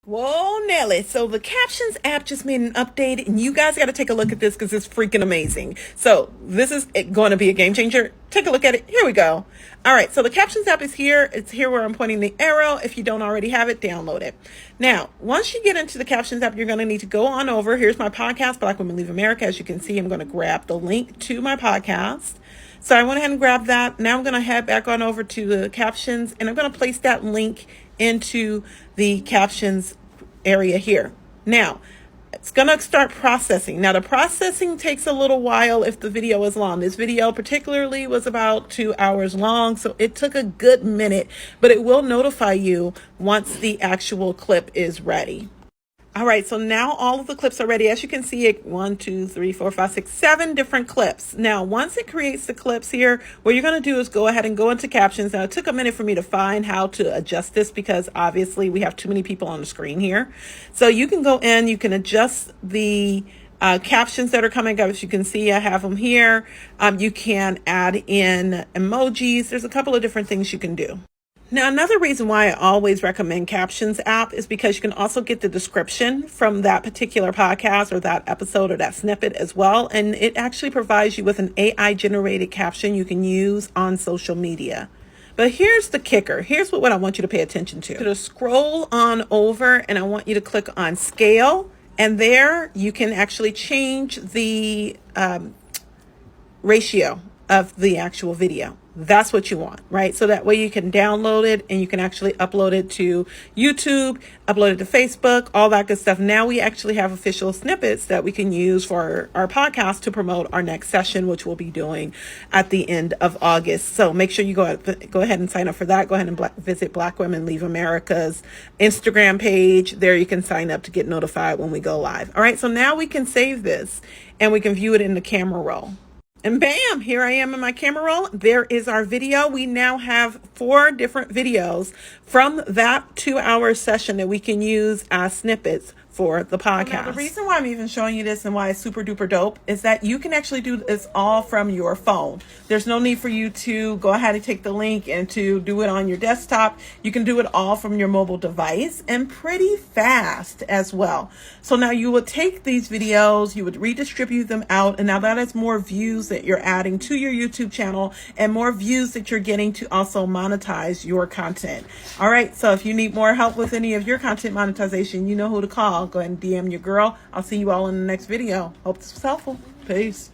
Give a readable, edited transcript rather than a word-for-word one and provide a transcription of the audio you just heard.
Whoa, Nelly. So the Captions app just made an update, and you guys got to take a look at this because it's freaking amazing. So this is going to be a game changer. Take a look at it. Here we go. All right, so the Captions app is here. It's here where I'm pointing the arrow. If you don't already have it, download it. Now, once you get into the Captions app, you're going to need to go on over. Here's my podcast, Black Women Leave America. As you can see, I'm going to grab the link to my podcast. So I went ahead and grabbed that. Now I'm going to head back on over to the Captions, and I'm going to place that link into the Captions area here. Now, it's going to start processing. Now, the processing takes a little while if the video is long. This video particularly was about 2 hours long, so it took a good minute, but it will notify you once the actual clip is ready. All right, so now all of the clips are ready. As you can see, 1, 2, 3, 4, 5, 6, 7 different clips. Now, once it creates the clips here, what you're going to do is go ahead and go into Captions. Now, it took a minute for me to find how to adjust this because obviously we have too many people on the screen here. So you can go in, you can adjust the captions that are coming up. As you can see, I have them here. You can add in emojis. There's a couple of different things you can do. Now, another reason why I always recommend Captions app is because you can also get the description from that particular podcast or that episode or that snippet as well. And it actually provides you with an AI generated caption you can use on social media. But here's the kicker. Here's what I want you to pay attention to. To scroll on over, and I want you to click on scale. And there you can actually change the ratio of the actual video. That's what you want, right? So that way you can download it and you can actually upload it to YouTube, upload it to Facebook, all that good stuff. Now we actually have official snippets that we can use for our podcast to promote our next session, which we'll be doing at the end of August. So make sure you go ahead and sign up for that. Go ahead and visit Black Women Leave America's Instagram page. There you can sign up to get notified when we go live. All right, so now we can save this and we can view it in the camera roll. And bam, here I am in my camera roll. There is our video. We now have 4 different videos from that 2-hour session that we can use as snippets for the podcast. Now, the reason why I'm even showing you this and why it's super duper dope is that you can actually do this all from your phone. There's no need for you to go ahead and take the link and to do it on your desktop. You can do it all from your mobile device and pretty fast as well. So now you would take these videos, you would redistribute them out, and now that is more views that you're adding to your YouTube channel and more views that you're getting to also monetize your content. All right, so if you need more help with any of your content monetization, you know who to call. Go ahead and DM your girl. I'll see you all in the next video. Hope this was helpful. Peace.